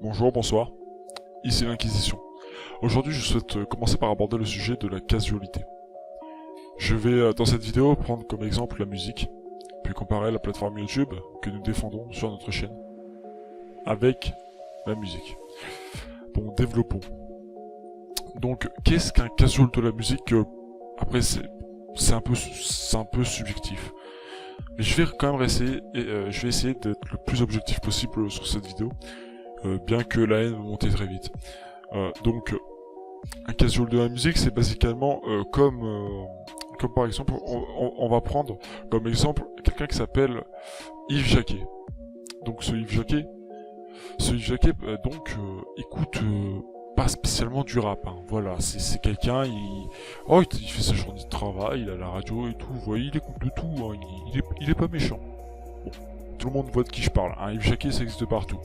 Bonjour, bonsoir, ici l'Inquisition. Aujourd'hui, je souhaite commencer par aborder le sujet de la casualité. Je vais, dans cette vidéo, prendre comme exemple la musique, puis comparer la plateforme YouTube que nous défendons sur notre chaîne avec la musique. Bon, développons. Donc, qu'est-ce qu'un casual de la musique? Après, c'est un peu subjectif. Mais je vais quand même essayer d'être le plus objectif possible sur cette vidéo, bien que la haine va monter très vite. Donc, un casual de la musique, c'est basiquement comme par exemple, on va prendre comme exemple quelqu'un qui s'appelle Yves Jacquet. Donc ce Yves Jacquet, écoute pas spécialement du rap. Hein. Voilà, c'est quelqu'un, il fait sa journée de travail, il a la radio et tout. Vous voyez, il écoute de tout. Hein. Il est pas méchant. Bon, tout le monde voit de qui je parle. Hein. Yves Jacquet, ça existe partout.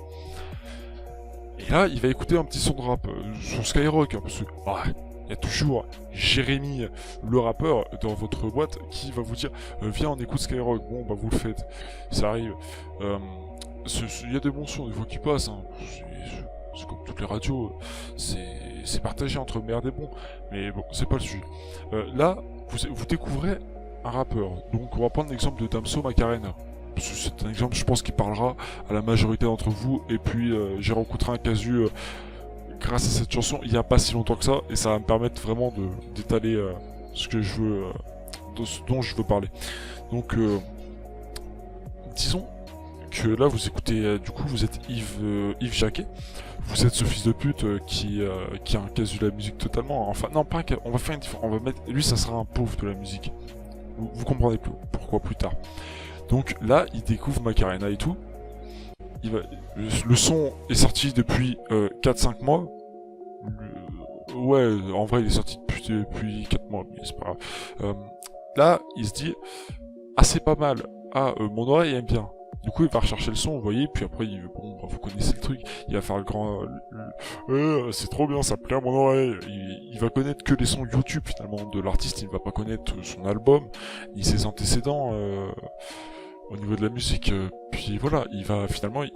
Et là, il va écouter un petit son de rap sur Skyrock, hein, parce que il y a toujours Jérémy, le rappeur, dans votre boîte, qui va vous dire viens, on écoute Skyrock. Bon, bah vous le faites, ça arrive. Il y a des bons sons des fois qui passent. Hein. C'est comme toutes les radios, c'est partagé entre merde et bon. Mais bon, c'est pas le sujet. Là, vous découvrez un rappeur. Donc, on va prendre l'exemple de Damso Macarena. C'est un exemple, je pense, qui parlera à la majorité d'entre vous. Et puis, j'ai rencontré un casu grâce à cette chanson il n'y a pas si longtemps que ça. Et ça va me permettre vraiment d'étaler ce que je veux, ce dont je veux parler. Donc, disons que là, vous écoutez, du coup, vous êtes Yves Jacquet. Vous êtes ce fils de pute qui a un casu de la musique totalement. Enfin, non, pas un casu. On va faire une différence. On va mettre, lui, ça sera un pauvre de la musique. Vous comprendrez plus pourquoi plus tard. Donc là, il découvre Macarena et tout. Le son est sorti depuis 4-5 mois. Ouais, en vrai, il est sorti depuis 4 mois, mais c'est pas grave. Là, il se dit, c'est pas mal. Mon oreille aime bien. Du coup, il va rechercher le son, vous voyez, puis après, vous connaissez le truc. Il va faire le grand... c'est trop bien, ça plaît à mon oreille. Il va connaître que les sons YouTube, finalement, de l'artiste. Il ne va pas connaître son album, ni ses antécédents... au niveau de la musique, puis voilà,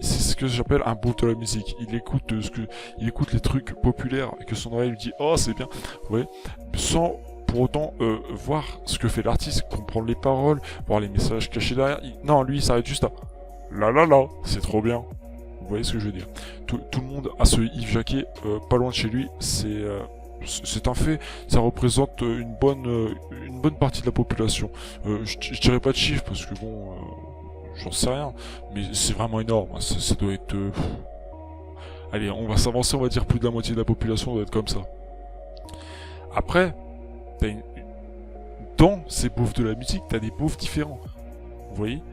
c'est ce que j'appelle un beau de la musique. Il écoute les trucs populaires et que son oreille lui dit c'est bien, ouais, sans pour autant voir ce que fait l'artiste, comprendre les paroles, voir les messages cachés derrière. Non, lui, il s'arrête juste à là, c'est trop bien. Vous voyez ce que je veux dire. Tout le monde a ce Yves Jacquet pas loin de chez lui. C'est un fait, ça représente une bonne partie de la population. Je dirais pas de chiffres parce que bon, j'en sais rien, mais c'est vraiment énorme. Ça doit être... Allez, on va s'avancer, on va dire plus de la moitié de la population doit être comme ça. Après, dans ces beaufs de la musique, t'as des beaufs différents. Vous voyez ?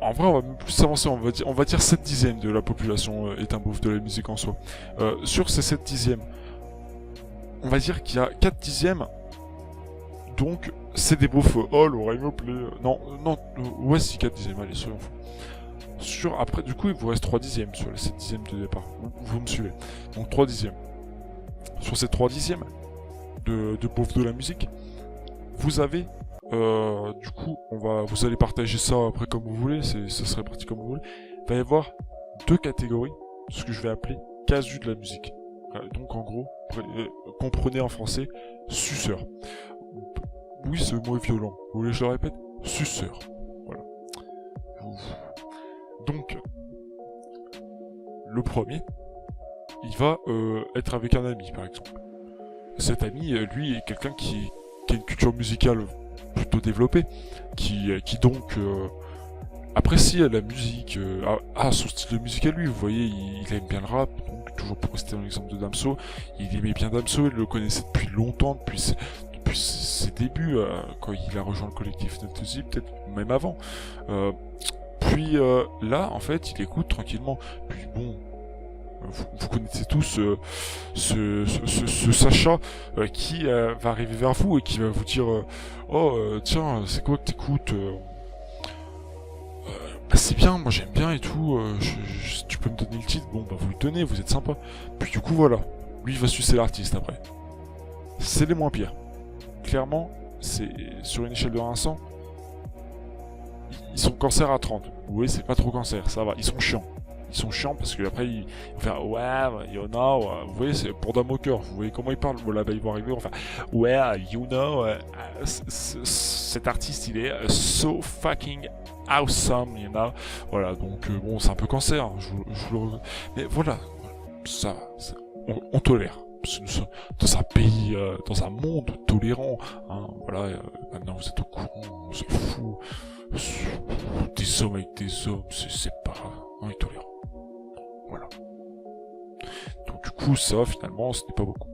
En vrai, on va même plus s'avancer, on va dire 7 dixièmes de la population est un beauf de la musique en soi. Sur ces 7 dixièmes, on va dire qu'il y a 4 dixièmes, donc c'est des beaufs. L'oreille me plaît. Non, ouais, si 4 dixièmes, allez, soyons fous. Après, du coup, il vous reste 3 dixièmes sur les 7 dixièmes de départ. Vous me suivez. Donc 3 dixièmes. Sur ces 3 dixièmes de beaufs de la musique, vous avez... du coup, vous allez partager ça après comme vous voulez, ça serait parti comme vous voulez. Il va y avoir 2 catégories, ce que je vais appeler casus de la musique. Donc en gros, comprenez en français, suceur. Oui, ce mot est violent. Vous voulez que je le répète? Suceur. Voilà. Donc, le premier, il va être avec un ami, par exemple. Cet ami, lui, est quelqu'un qui a une culture musicale plutôt développée, qui donc apprécie la musique, son style de musique à lui. Vous voyez, il aime bien le rap, donc toujours pour rester dans l'exemple de Damso, il aimait bien Damso, il le connaissait depuis longtemps, depuis ses débuts, quand il a rejoint le collectif Notozi, peut-être même avant. Puis là, en fait, il écoute tranquillement. Puis bon, vous connaissez tous ce Sacha qui va arriver vers vous et qui va vous dire tiens, c'est quoi que t'écoutes c'est bien, moi j'aime bien et tout, tu peux me donner le titre? Bon, bah vous le donnez, vous êtes sympa. Puis du coup, voilà, lui il va sucer l'artiste après. C'est les moins pires. Clairement, c'est sur une échelle de 1 à 100, ils sont cancer à 30. Vous voyez, c'est pas trop cancer, ça va, ils sont chiants. ils sont chiants parce que après ils vont faire ouais, you know, vous voyez, c'est pour d'un moqueur, vous voyez comment ils parlent, voilà, bah, ils vont arriver, enfin, ouais, you know, cet artiste il est so fucking awesome, you know, voilà, donc bon, c'est un peu cancer, hein, mais voilà, ça, on tolère. Parce que nous sommes dans un pays, dans un monde tolérant, hein, voilà, maintenant vous êtes au courant, on s'en fout, des hommes avec des hommes, c'est pas grave, on est tolérant, voilà. Donc du coup, ça, finalement, ce n'est pas beaucoup.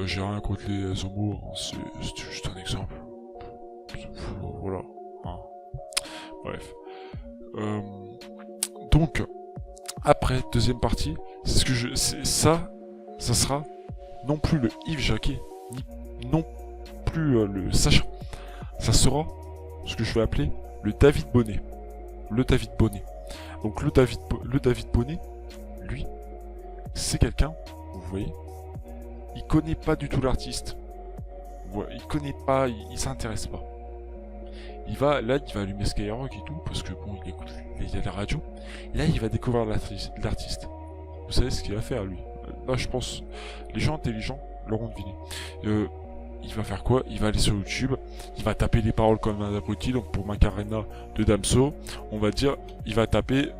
J'ai rien contre les homos, hein, c'est juste un exemple. Voilà, hein. Bref. Donc, après, deuxième partie, c'est ce que ça sera non plus le Yves Jacquet, ni non plus le Sacha. Ça sera ce que je vais appeler le David Bonnet. Le David Bonnet. Donc le David Bonnet, lui, c'est quelqu'un, vous voyez, il connaît pas du tout l'artiste. Il connaît pas, il s'intéresse pas. Il va allumer Skyrock et tout, parce que bon, il y a la radio. Là, il va découvrir l'artiste. Vous savez ce qu'il va faire, lui? Là, je pense, les gens intelligents l'auront deviné. Il va faire quoi? Il va aller sur YouTube, il va taper des paroles comme un abruti. Donc pour Macarena de Damso, on va dire, il va taper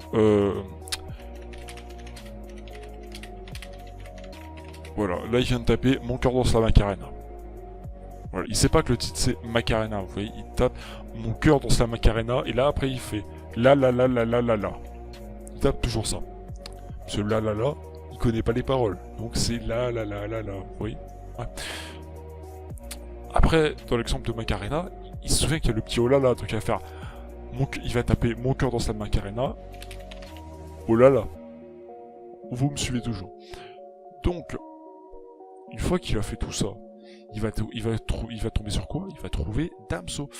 voilà, là il vient de taper Mon cœur danse la Macarena. Voilà, il sait pas que le titre c'est Macarena, vous voyez, il tape Mon cœur danse la Macarena, et là après il fait la la la la la la la. Il tape toujours ça. Ce la la la, il connaît pas les paroles, donc c'est la la la la la, vous voyez, ouais. Après, dans l'exemple de Macarena, il se souvient qu'il y a le petit oh là là, donc il va faire il va taper Mon cœur danse la Macarena, oh là là. Vous me suivez toujours. Donc, une fois qu'il a fait tout ça, il va tomber sur quoi? Il va trouver Damso.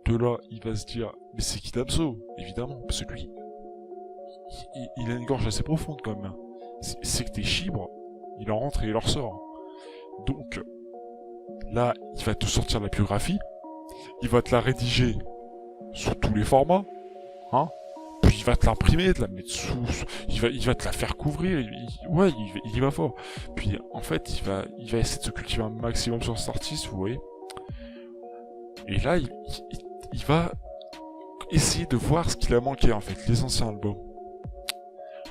De là, il va se dire, mais c'est qui Damso? Évidemment, parce que lui, il a une gorge assez profonde quand même. C'est que des chibres, il en rentre et il en ressort. Donc, là, il va te sortir la biographie, il va te la rédiger sous tous les formats, hein. Puis il va te l'imprimer, te la mettre il va te la faire couvrir, il y va fort. Puis en fait, il va essayer de se cultiver un maximum sur cet artiste, vous voyez. Et là, il va essayer de voir ce qu'il a manqué en fait, les anciens albums.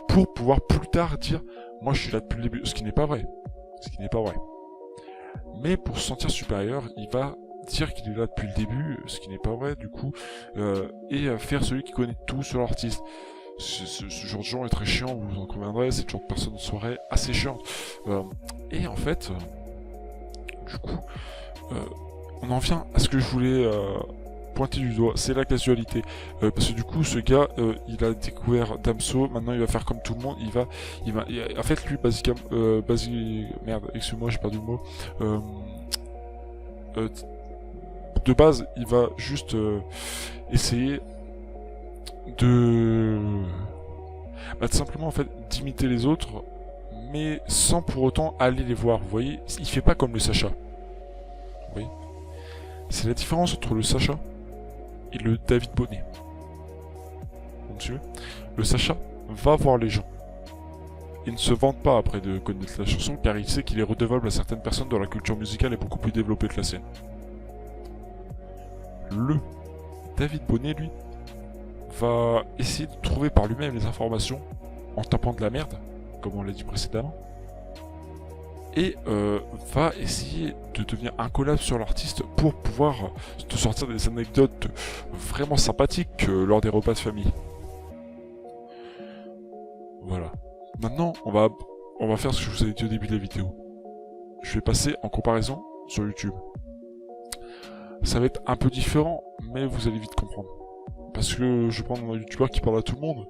Pour pouvoir plus tard dire, moi je suis là depuis le début, ce qui n'est pas vrai. Ce qui n'est pas vrai. Mais pour se sentir supérieur, il va dire qu'il est là depuis le début, ce qui n'est pas vrai du coup, et faire celui qui connaît tout sur l'artiste. Ce genre de gens est très chiant, vous en conviendrez, c'est le genre de personne en soirée assez chiante. Et en fait, du coup, on en vient à ce que je voulais pointer du doigt, c'est la casualité. Parce que du coup, ce gars, il a découvert Damso, maintenant il va faire comme tout le monde, en fait, lui, merde, excuse-moi, j'ai perdu le mot. De base, il va juste essayer de simplement en fait d'imiter les autres, mais sans pour autant aller les voir. Vous voyez, il fait pas comme le Sacha. Vous voyez, c'est la différence entre le Sacha et le David Bonnet. Monsieur, le Sacha va voir les gens. Il ne se vante pas après de connaître la chanson, car il sait qu'il est redevable à certaines personnes dont la culture musicale est beaucoup plus développée que la sienne. Le David Bonnet, lui, va essayer de trouver par lui-même les informations en tapant de la merde, comme on l'a dit précédemment, et va essayer de devenir incollable sur l'artiste pour pouvoir te sortir des anecdotes vraiment sympathiques lors des repas de famille. Voilà. Maintenant, on va faire ce que je vous ai dit au début de la vidéo. Je vais passer en comparaison sur YouTube. Ça va être un peu différent, mais vous allez vite comprendre. Parce que je vais prendre un youtubeur qui parle à tout le monde,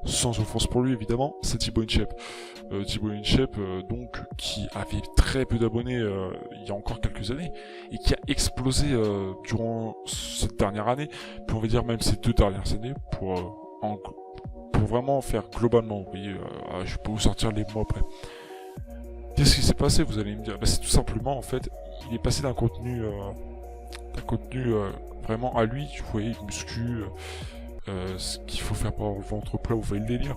sans offense pour lui évidemment, c'est Thibaut InShape. Thibaut InShape, donc, qui avait très peu d'abonnés il y a encore quelques années, et qui a explosé durant cette dernière année, puis on va dire même ces 2 dernières années, pour vraiment faire globalement, vous voyez, je peux vous sortir les mots après. Qu'est-ce qui s'est passé, vous allez me dire? C'est tout simplement, en fait, il est passé d'un contenu vraiment à lui, vous voyez, muscu, ce qu'il faut faire pour avoir le ventre plat, vous voyez le délire.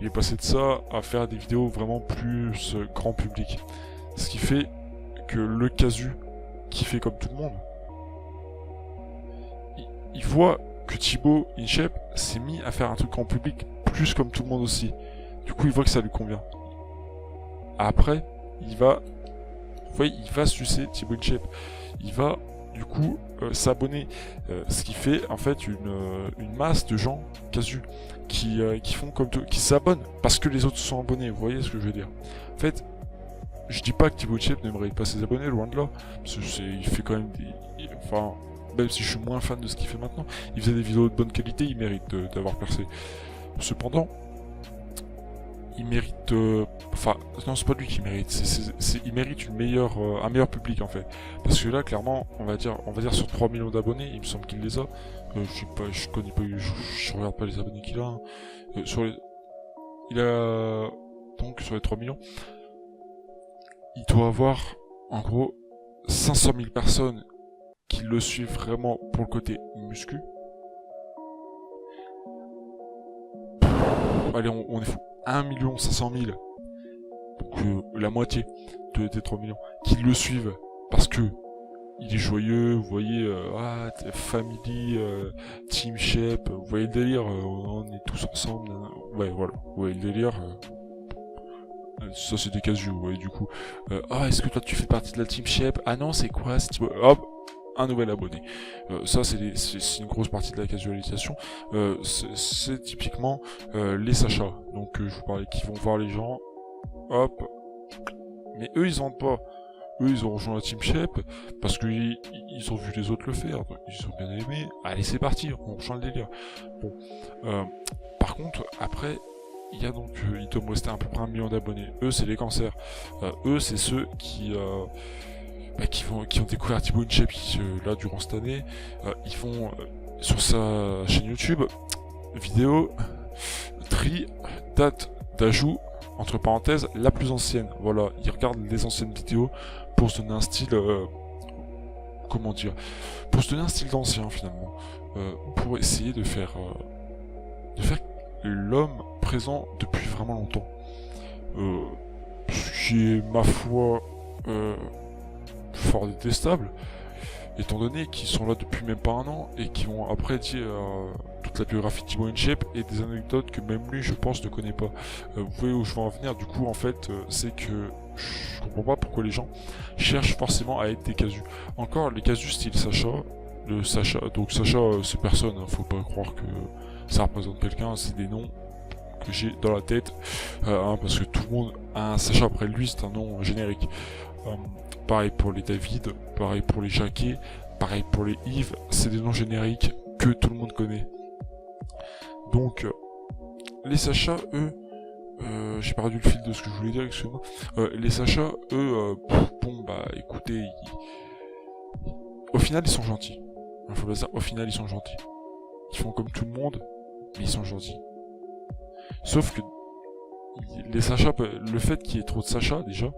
Il est passé de ça à faire des vidéos vraiment plus grand public. Ce qui fait que le casu, qui fait comme tout le monde, il voit que Thibaut InShape s'est mis à faire un truc grand public plus comme tout le monde aussi. Du coup, il voit que ça lui convient. Après, il va sucer Thibaut InShape. Il va du coup s'abonner, ce qui fait en fait une masse de gens casus qui font comme tout, qui s'abonnent parce que les autres sont abonnés. Vous voyez ce que je veux dire? En fait, je dis pas que Thibaut InShape n'aimerait pas ses abonnés, loin de là. Parce que il fait quand même enfin, même si je suis moins fan de ce qu'il fait maintenant, il faisait des vidéos de bonne qualité, il mérite d'avoir percé. Cependant, il mérite... Enfin, non, c'est pas lui qui mérite, il mérite un meilleur public en fait. Parce que là, clairement, on va dire sur 3 millions d'abonnés, il me semble qu'il les a. Je connais pas, je regarde pas les abonnés qu'il a. Hein. Il a... Donc, sur les 3 millions, il doit avoir, en gros, 500 000 personnes qui le suivent vraiment pour le côté muscu. Allez, on est fou. 1 500 000, donc la moitié des 3 millions, qui le suivent parce que il est joyeux, vous voyez, family, team shape, vous voyez le délire, on est tous ensemble, ouais, voilà, vous voyez le délire, ça c'est des casus, vous voyez, du coup, est-ce que toi tu fais partie de la team shape? Ah non, c'est quoi, hop, un nouvel abonné. Ça c'est une grosse partie de la casualisation. C'est typiquement les Sacha. Donc je vous parlais qui vont voir les gens. Hop. Mais eux ils vendent pas. Eux ils ont rejoint la Team Shape parce qu'ils ont vu les autres le faire. Donc, ils ont bien aimé. Allez c'est parti, on change le délire. Bon. Par contre après il y a donc il doit me rester à peu près 1 million d'abonnés. Eux c'est les cancers. Eux c'est ceux qui ont découvert Thibaut InShape là durant cette année. Ils vont sur sa chaîne YouTube, vidéo, tri, date d'ajout, entre parenthèses, la plus ancienne. Voilà, ils regardent les anciennes vidéos pour se donner un style, comment dire, pour se donner un style d'ancien finalement, pour essayer de faire l'homme présent depuis vraiment longtemps. Ce qui est ma foi fort détestable, étant donné qu'ils sont là depuis même pas 1 an et qui ont après dit toute la biographie de Thibaut InShape et des anecdotes que même lui je pense ne connaît pas. Vous voyez où je veux en venir, du coup en fait c'est que je comprends pas pourquoi les gens cherchent forcément à être des casus. Encore les casus style Sacha, donc Sacha c'est personne, hein, faut pas croire que ça représente quelqu'un, c'est des noms que j'ai dans la tête, parce que tout le monde a un Sacha après lui, c'est un nom générique. Pareil pour les David, pareil pour les Jacquet, pareil pour les Yves, c'est des noms génériques que tout le monde connaît. Donc, les Sacha, eux, j'ai perdu le fil de ce que je voulais dire, excusez-moi. Les Sacha, eux, bon, bah écoutez, au final ils sont gentils. Il faut pas dire, au final ils sont gentils. Ils font comme tout le monde, mais ils sont gentils. Sauf que les Sacha, le fait qu'il y ait trop de Sacha déjà,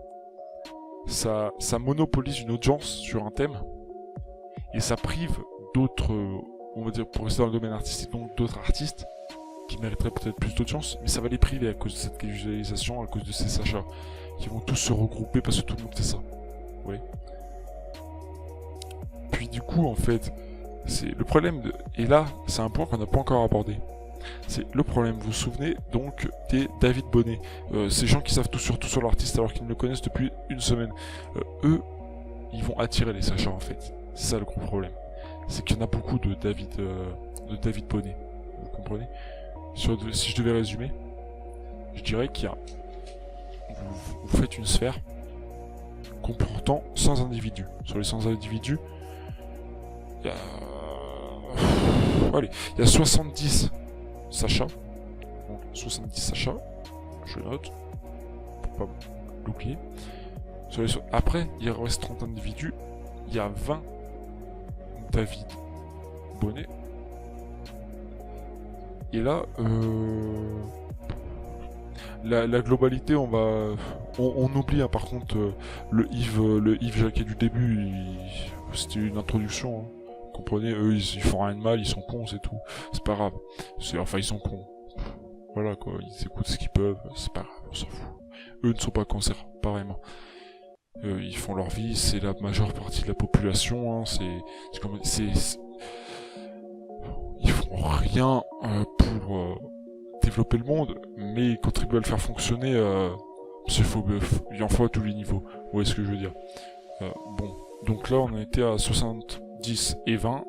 ça monopolise une audience sur un thème et ça prive d'autres, on va dire pour rester dans le domaine artistique, donc d'autres artistes qui mériteraient peut-être plus d'audience, mais ça va les priver à cause de cette visualisation, à cause de ces Sacha qui vont tous se regrouper parce que tout le monde fait ça. Ouais. Puis du coup en fait, c'est le problème et là c'est un point qu'on n'a pas encore abordé. C'est le problème, vous vous souvenez donc des David Bonnet, ces gens qui savent tout sur l'artiste alors qu'ils ne le connaissent depuis 1 semaine. Eux, ils vont attirer les Sacha en fait. C'est ça le gros problème. C'est qu'il y en a beaucoup de David Bonnet. Vous comprenez? Si je devais résumer, je dirais qu'il y a... Vous faites une sphère comportant 100 individus. Sur les 100 individus, il y a... Allez, il y a 70 Sacha, donc 70 Sacha, je note, pour pas l'oublier. Après, il reste 30 individus, il y a 20 David Bonnet. Et là, la globalité, on oublie hein, par contre le Yves Jacquet du début, c'était une introduction. Hein. Comprenez, eux ils font rien de mal, ils sont cons, c'est tout. C'est pas grave. Enfin ils sont cons. Voilà quoi, ils écoutent ce qu'ils peuvent, c'est pas grave, on s'en fout. Eux ne sont pas cancer, pas vraiment. Ils font leur vie, c'est la majeure partie de la population, hein, ils font rien pour développer le monde, mais ils contribuent à le faire fonctionner. Il en faut à tous les niveaux. Vous voyez ce que je veux dire. Bon, donc là on a été à 70 et 20.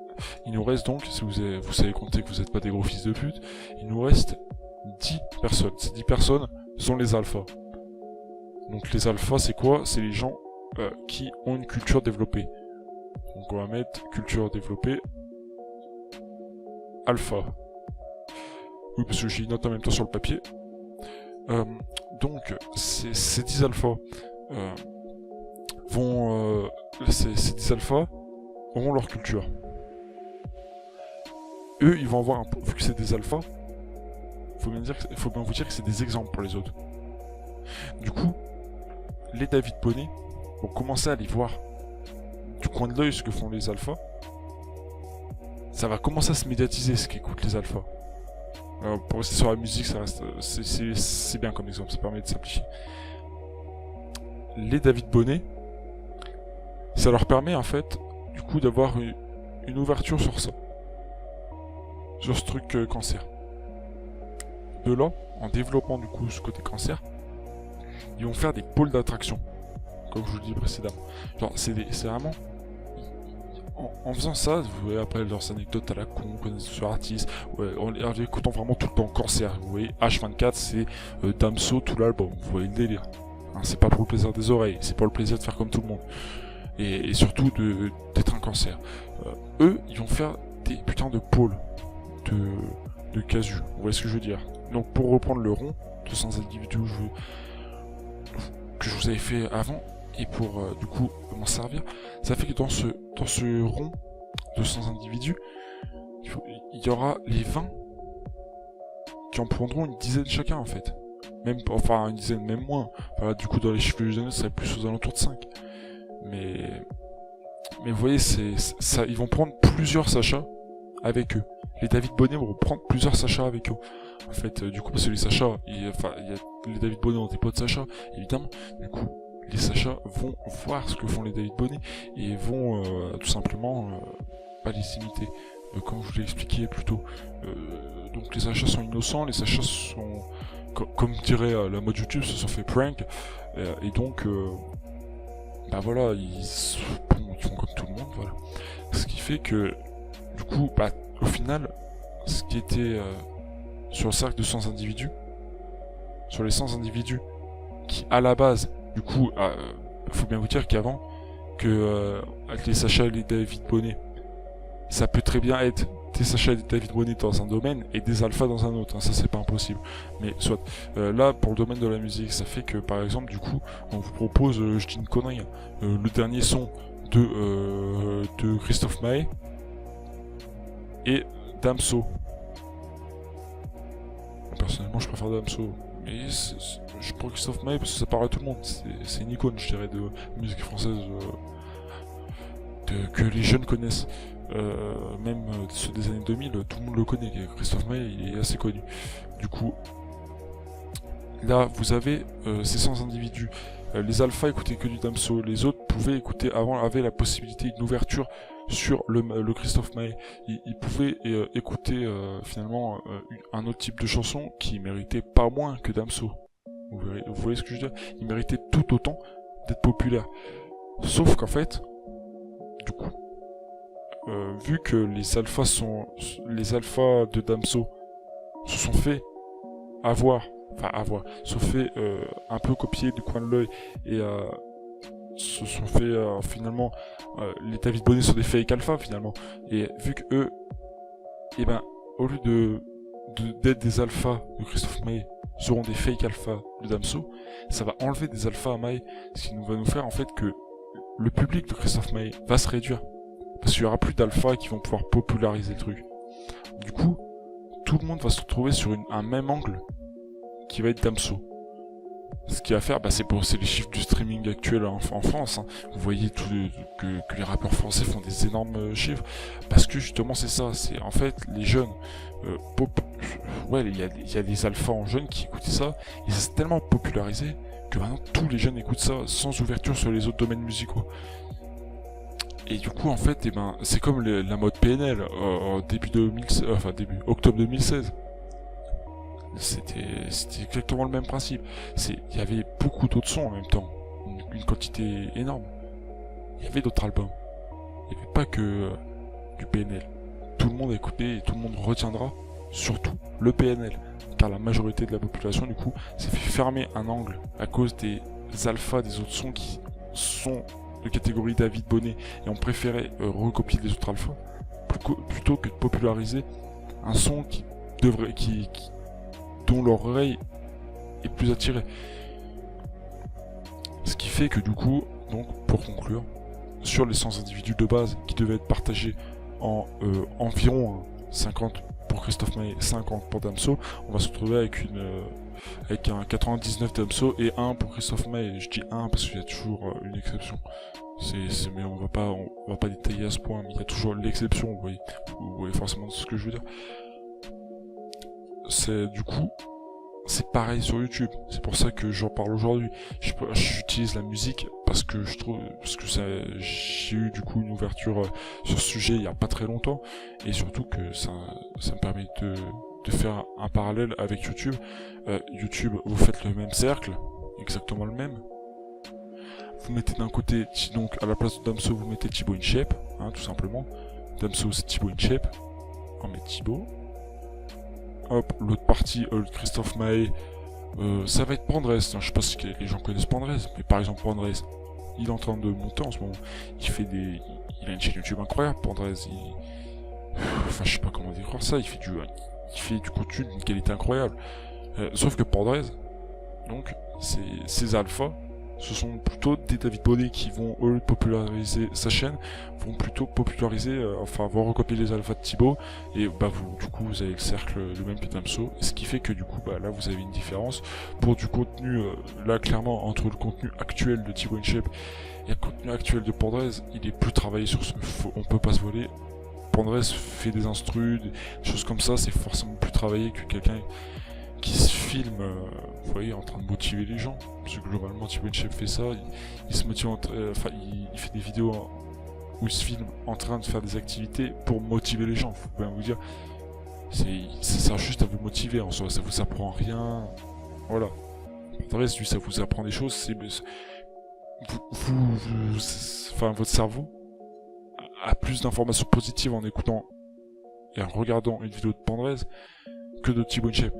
Il nous reste donc, si vous savez compter que vous n'êtes pas des gros fils de pute, il nous reste 10 personnes. Ces 10 personnes sont les alphas. Donc les alphas, c'est quoi? C'est les gens qui ont une culture développée. Donc on va mettre culture développée alpha. Oui, parce que j'ai une note en même temps sur le papier. Donc ces 10 alphas ces 10 alphas auront leur culture. Eux, ils vont avoir vu que c'est des alphas, faut bien vous dire que c'est des exemples pour les autres. Du coup, les David Bonnet vont commencer à aller voir du coin de l'œil ce que font les alphas. Ça va commencer à se médiatiser ce qu'écoutent les alphas. Pour rester sur la musique, ça reste, c'est bien comme exemple, ça permet de simplifier. Les David Bonnet, ça leur permet en fait, du coup, d'avoir une ouverture sur ça. Sur ce truc cancer. De là, en développant du coup ce côté cancer, ils vont faire des pôles d'attraction. Comme je vous le dis précédemment. Genre, c'est vraiment... En faisant ça, vous voyez après leurs anecdotes à la con, connaissance artiste, ouais, en écoutant vraiment tout le temps cancer. Vous voyez, H24, c'est Damso, tout l'album. Vous voyez le délire. Hein, c'est pas pour le plaisir des oreilles, c'est pour le plaisir de faire comme tout le monde. Et surtout d'être un cancer. Eux, ils vont faire des putains de pôles de casus. Vous voyez ce que je veux dire? Donc pour reprendre le rond, 200 individus que je vous avais fait avant, et pour du coup m'en servir, ça fait que dans ce rond de 100 individus, il y aura les 20 qui en prendront une dizaine chacun en fait. Enfin une dizaine, même moins. Enfin, du coup dans les chiffres de ça serait plus aux alentours de 5. Mais vous voyez, ça, ils vont prendre plusieurs Sacha avec eux. Les David Bonnet vont prendre plusieurs Sacha avec eux. En fait, du coup, parce que les Sacha, les David Bonnet ont des potes Sacha, évidemment. Du coup, les Sacha vont voir ce que font les David Bonnet et vont tout simplement pas les imiter. Comme je vous l'ai expliqué plus tôt. Donc les Sacha sont innocents, les Sacha sont, comme dirait la mode YouTube, se sont fait prank. Et donc, bah voilà, ils font comme tout le monde, voilà. Ce qui fait que, du coup, bah, au final, ce qui était sur le cercle de 100 individus, sur les 100 individus, qui à la base, du coup, faut bien vous dire qu'avant, avec les Sacha et les David Bonnet, ça peut très bien être des Sacha et des David Bonnet dans un domaine et des alphas dans un autre, hein, ça c'est pas impossible. Mais soit, là, pour le domaine de la musique, ça fait que, par exemple, du coup, on vous propose, je dis une connerie, hein, le dernier son de Christophe Maé et Damso. Personnellement, je préfère Damso, mais je prends Christophe Maé parce que ça parle à tout le monde. C'est une icône, je dirais, de musique française que les jeunes connaissent. Même ceux des années 2000, tout le monde le connaît. Christophe Maé, il est assez connu. Du coup, là, vous avez ces 100 individus. Les alphas écoutaient que du Damso. Les autres pouvaient écouter, avaient la possibilité d'une ouverture sur le Christophe Maé. Ils pouvaient écouter finalement un autre type de chanson qui méritait pas moins que Damso. Vous voyez ce que je veux dire? Il méritait tout autant d'être populaire. Sauf qu'en fait, du coup, vu que les alphas de Damso se sont fait se sont fait un peu copier du coin de l'œil et se sont fait finalement les David Bonnet sont des fake alpha finalement, et vu que eux, et ben au lieu d'être des alphas de Christophe Maé, seront des fake alpha de Damso, ça va enlever des alphas à Maé, ce qui va nous faire en fait que le public de Christophe Maé va se réduire. Parce qu'il y aura plus d'alpha qui vont pouvoir populariser le truc. Du coup, tout le monde va se retrouver sur un même angle qui va être Damso. ce qu'il va faire, bah, c'est les chiffres du streaming actuel en France. Hein. Vous voyez que les rappeurs français font des énormes chiffres, parce que justement c'est ça. C'est en fait les jeunes, ouais, il y a des alphas en jeunes qui écoutent ça, et c'est tellement popularisé que maintenant tous les jeunes écoutent ça sans ouverture sur les autres domaines musicaux. Et du coup en fait, eh ben, c'est comme la mode PNL en début 2016, enfin début octobre 2016. C'était exactement le même principe. Il y avait beaucoup d'autres sons en même temps, une quantité énorme. Il y avait d'autres albums. Il n'y avait pas que du PNL. Tout le monde a écouté et tout le monde retiendra surtout le PNL, car la majorité de la population du coup s'est fait fermer un angle à cause des alphas des autres sons qui sont de catégorie David Bonnet et ont préféré recopier les autres alphas plutôt que de populariser un son dont leur oreille est plus attirée. Ce qui fait que du coup, donc pour conclure, sur les 100 individus de base qui devaient être partagés en environ 50 pour Christophe Maé, 50 pour Damso, on va se retrouver avec un 99 Damso et 1 pour Christophe Maé. Je dis 1 parce qu'il y a toujours une exception. Mais on va pas détailler à ce point, mais il y a toujours l'exception, vous voyez forcément ce que je veux dire. Du coup, c'est pareil sur YouTube. C'est pour ça que j'en parle aujourd'hui. J'utilise la musique parce que j'ai eu du coup une ouverture sur ce sujet il y a pas très longtemps, et surtout que ça me permet de faire un parallèle avec YouTube. YouTube, vous faites le même cercle, exactement le même. Vous mettez d'un côté, donc à la place de Damso, vous mettez Thibaut InShape, hein, tout simplement. Damso c'est Thibaut InShape. On met Thibaut. Hop, l'autre partie, Christophe Maé, ça va être Pandrez. Hein, je sais pas si les gens connaissent Pandrez, mais par exemple Pandrez, il est en train de monter en ce moment. Il a une chaîne YouTube incroyable, Pandrez. Enfin, je sais pas comment dire ça. Il fait du contenu d'une qualité incroyable. Sauf que Pandrez, donc, ces alphas, ce sont plutôt des David Bonnet qui vont, eux, populariser sa chaîne, vont plutôt populariser, vont recopier les alphas de Thibaut, et bah du coup vous avez le cercle le même que Damso, ce qui fait que du coup bah là vous avez une différence pour du contenu, là clairement entre le contenu actuel de Thibaut InShape et le contenu actuel de Pandrez, il est plus travaillé sur on peut pas se voler. Pandrez fait des instrus, des choses comme ça, c'est forcément plus travaillé que quelqu'un qui se filme, vous voyez, en train de motiver les gens. Parce que globalement, Thibaut InShape fait ça, il se motive, il fait des vidéos où il se filme en train de faire des activités pour motiver les gens. Faut bien vous dire, ça sert juste à vous motiver en soi, ça vous apprend rien. Voilà. Pandrez, lui, ça vous apprend des choses. Votre cerveau a plus d'informations positives en écoutant et en regardant une vidéo de Pandrez que de Thibaut InShape.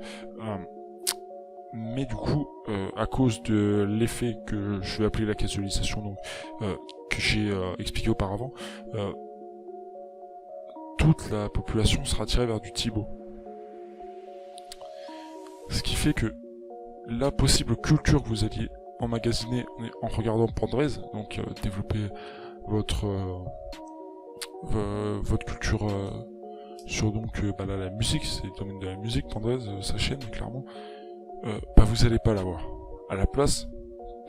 Mais du coup, à cause de l'effet que je vais appeler la casualisation, donc que j'ai expliqué auparavant, toute la population sera attirée vers du Thibaut. Ce qui fait que la possible culture que vous alliez emmagasiner en regardant Pandrez, donc développer votre culture sur donc la musique, c'est le domaine de la musique, Pandrez, sa chaîne clairement, vous allez pas l'avoir. À la place,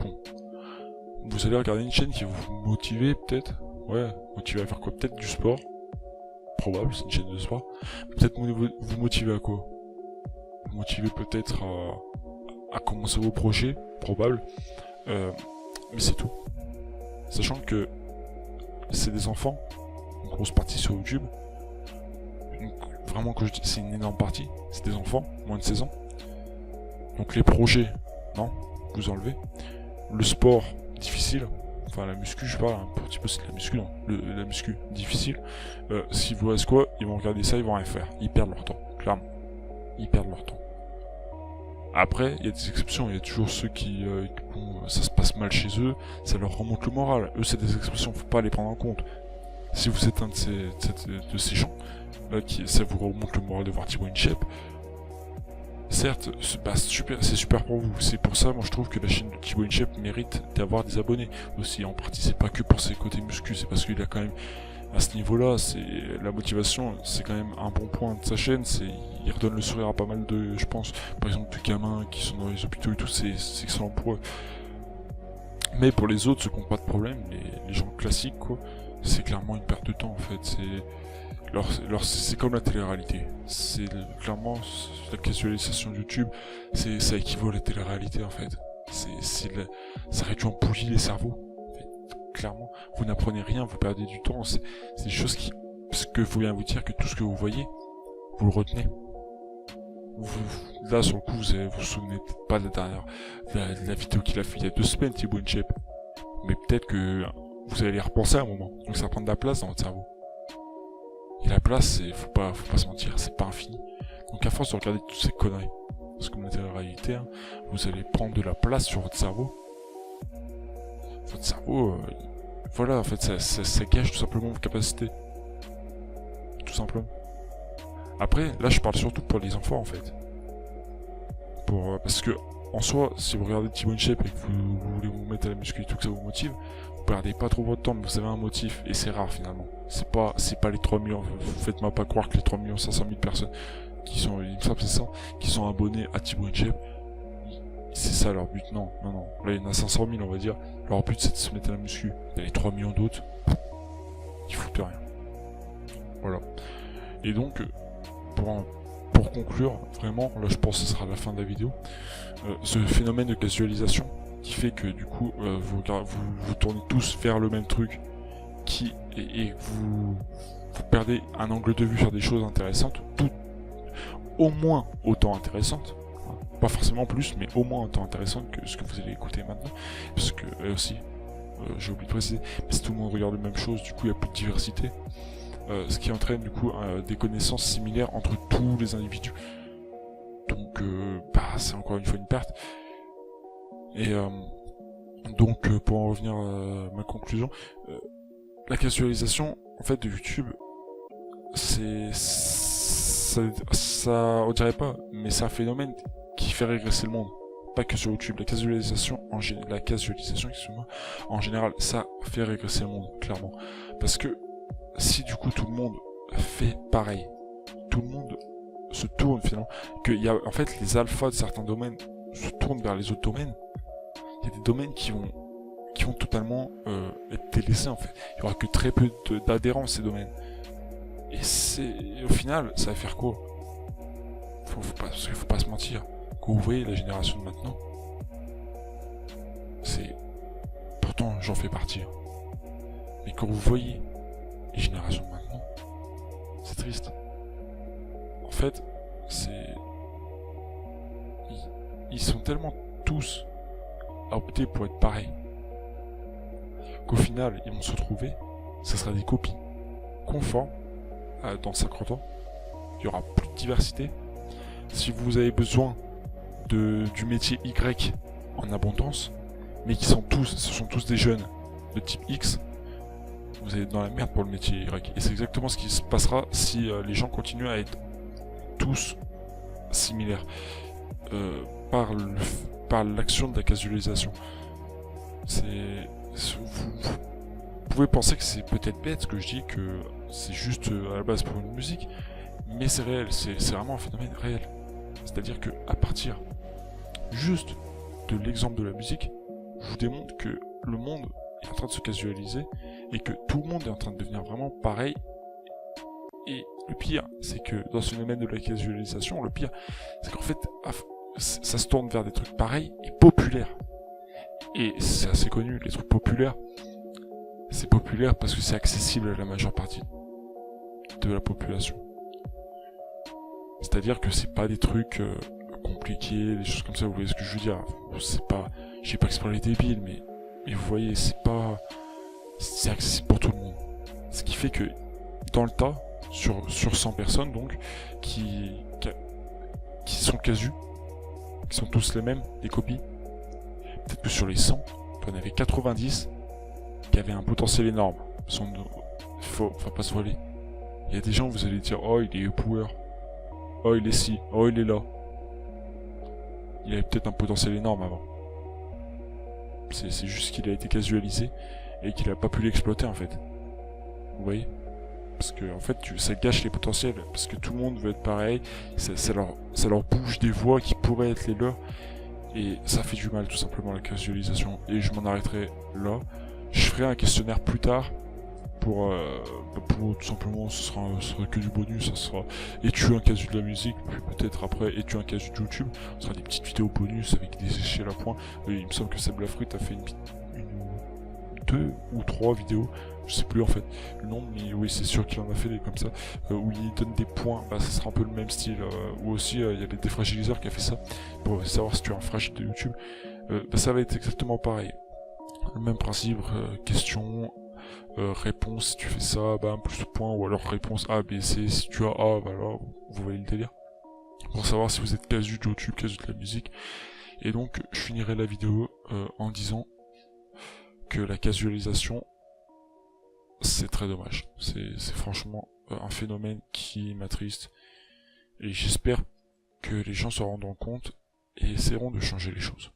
bon, vous allez regarder une chaîne qui va vous motiver peut-être, motiver à faire quoi, peut-être du sport, probable, c'est une chaîne de sport, peut-être vous motiver à quoi, vous motiver peut-être à commencer vos projets, probable, mais c'est tout. Sachant que c'est des enfants, une grosse partie sur YouTube, vraiment, quand je dis c'est une énorme partie, c'est des enfants, moins de 16 ans. Donc les projets, non, vous enlevez. Le sport, difficile. Enfin la muscu, je parle un petit peu, c'est de la muscu, non. La muscu, difficile. S'il vous reste quoi, ils vont regarder ça, ils vont rien faire. Ils perdent leur temps, clairement. Ils perdent leur temps. Après, il y a des exceptions, il y a toujours ceux qui ça se passe mal chez eux, ça leur remonte le moral. Eux, c'est des exceptions, faut pas les prendre en compte. Si vous êtes un de ces gens, ça vous remonte le moral de voir Thibaut InShape, certes, c'est super pour vous. C'est pour ça, moi, je trouve que la chaîne de Thibaut InShape mérite d'avoir des abonnés aussi. En partie, c'est pas que pour ses côtés muscu, c'est parce qu'il a quand même à ce niveau-là, c'est la motivation, c'est quand même un bon point de sa chaîne. Il redonne le sourire à pas mal de, je pense, par exemple, de gamins qui sont dans les hôpitaux et tout, c'est excellent pour eux. Mais pour les autres, ceux qui n'ont pas de problème, les gens classiques, quoi, c'est clairement une perte de temps, en fait. C'est comme la télé-réalité. Clairement, la casualisation de YouTube, ça équivaut à la télé-réalité, en fait. Ça réduit en poulie les cerveaux. En fait, clairement, vous n'apprenez rien, vous perdez du temps. C'est des choses ce que faut bien vous dire que tout ce que vous voyez, vous le retenez. Là, sur le coup, vous vous souvenez peut-être pas de la vidéo qu'il a fait il y a 2 semaines, Thibaut InShape. Mais peut-être que vous allez y repenser à un moment. Donc ça prend de la place dans votre cerveau. Et la place, faut pas se mentir, c'est pas infini. Donc à force de regarder toutes ces conneries, parce que comme la télé-réalité, hein, vous allez prendre de la place sur votre cerveau. Votre cerveau, voilà, en fait, ça gâche tout simplement vos capacités. Tout simplement. Après, là, je parle surtout pour les enfants, en fait. Parce que, en soi, si vous regardez Thibaut InShape et que vous voulez vous mettre à la muscu et tout, que ça vous motive, vous perdez pas trop votre temps, mais vous avez un motif, et c'est rare, finalement. C'est pas les 3 millions, vous faites-moi pas croire que les 3 500 000 personnes qui sont, il me semble c'est ça, qui sont abonnés à Thibaut InShape, c'est ça leur but. Non. Là, il y en a 500 000, on va dire. Leur but, c'est de se mettre à la muscu. Il y a les 3 millions d'autres, ils foutent rien. Voilà. Et donc, pour conclure, vraiment, là je pense que ce sera la fin de la vidéo, ce phénomène de casualisation qui fait que du coup vous tournez tous vers le même truc et vous perdez un angle de vue sur des choses intéressantes, au moins autant intéressantes, hein, pas forcément plus, mais au moins autant intéressantes que ce que vous allez écouter maintenant, parce que aussi, j'ai oublié de préciser, mais si tout le monde regarde la même chose, du coup il n'y a plus de diversité. Ce qui entraîne du coup des connaissances similaires entre tous les individus. Donc c'est encore une fois une perte. Et donc pour en revenir à ma conclusion, la casualisation en fait de YouTube, ça on dirait pas, mais c'est un phénomène qui fait régresser le monde. Pas que sur YouTube, la casualisation en général, ça fait régresser le monde, clairement. Parce que si du coup tout le monde fait pareil, tout le monde se tourne finalement, en fait les alphas de certains domaines se tournent vers les autres domaines, il y a des domaines qui vont totalement être délaissés en fait. Il y aura que très peu d'adhérents à ces domaines. Et au final, ça va faire quoi? Parce qu'il faut pas se mentir. Quand vous voyez la génération de maintenant, pourtant j'en fais partie. Mais quand vous voyez les générations de maintenant, c'est triste. En fait, ils sont tellement tous à opter pour être pareils qu'au final, ils vont se retrouver, ça sera des copies conformes dans 50 ans. Il y aura plus de diversité. Si vous avez besoin du métier Y en abondance, mais ce sont tous des jeunes de type X, vous allez être dans la merde pour le métier Y. Et c'est exactement ce qui se passera si les gens continuent à être tous similaires par l'action de la casualisation. Vous pouvez penser que c'est peut-être bête ce que je dis, que c'est juste à la base pour une musique, mais c'est réel, c'est vraiment un phénomène réel. C'est-à-dire que à partir juste de l'exemple de la musique, je vous démontre que le monde est en train de se casualiser et que tout le monde est en train de devenir vraiment pareil. Et le pire, c'est que dans ce phénomène de la casualisation, le pire, c'est qu'en fait, ça se tourne vers des trucs pareils et populaires. Et c'est assez connu, les trucs populaires, c'est populaire parce que c'est accessible à la majeure partie de la population. C'est-à-dire que c'est pas des trucs compliqués, des choses comme ça, vous voyez ce que je veux dire. C'est pas, je sais pas que c'est pour les débiles, mais vous voyez, c'est accessible pour tout le monde. Ce qui fait que, dans le tas, sur 100 personnes donc, qui sont casus, qui sont tous les mêmes, des copies, peut-être que sur les 100, il y en avait 90 qui avaient un potentiel énorme. Faut pas se voiler. Il y a des gens, vous allez dire, oh il est power, oh il est ci, oh il est là. Il avait peut-être un potentiel énorme avant. C'est juste qu'il a été casualisé et qu'il a pas pu l'exploiter en fait. Vous voyez ? parce que en fait ça gâche les potentiels, parce que tout le monde veut être pareil, ça leur bouge des voix qui pourraient être les leurs, et ça fait du mal tout simplement la casualisation. Et je m'en arrêterai là. Je ferai un questionnaire plus tard pour tout simplement, ce sera que du bonus. Ça sera es-tu un casu de la musique, puis peut-être après es-tu un casu de YouTube. Ce sera des petites vidéos bonus avec des échelles à points. Il me semble que Seb Lafrute a fait une 2 ou 3 vidéos, je sais plus en fait le nombre, mais oui c'est sûr qu'il en a fait des comme ça, où il donne des points. Bah ça sera un peu le même style, ou aussi il y a les défragiliseurs qui a fait ça pour savoir si tu es un fragile de YouTube. Bah, ça va être exactement pareil, le même principe, question, réponse, si tu fais ça, bah plus de points, ou alors réponse A, B, C, si tu as A, bah alors vous voyez le délire, pour savoir si vous êtes casu de YouTube, casu de la musique. Et donc je finirai la vidéo en disant que la casualisation, c'est très dommage. C'est franchement un phénomène qui m'attriste. Et j'espère que les gens se rendront compte et essaieront de changer les choses.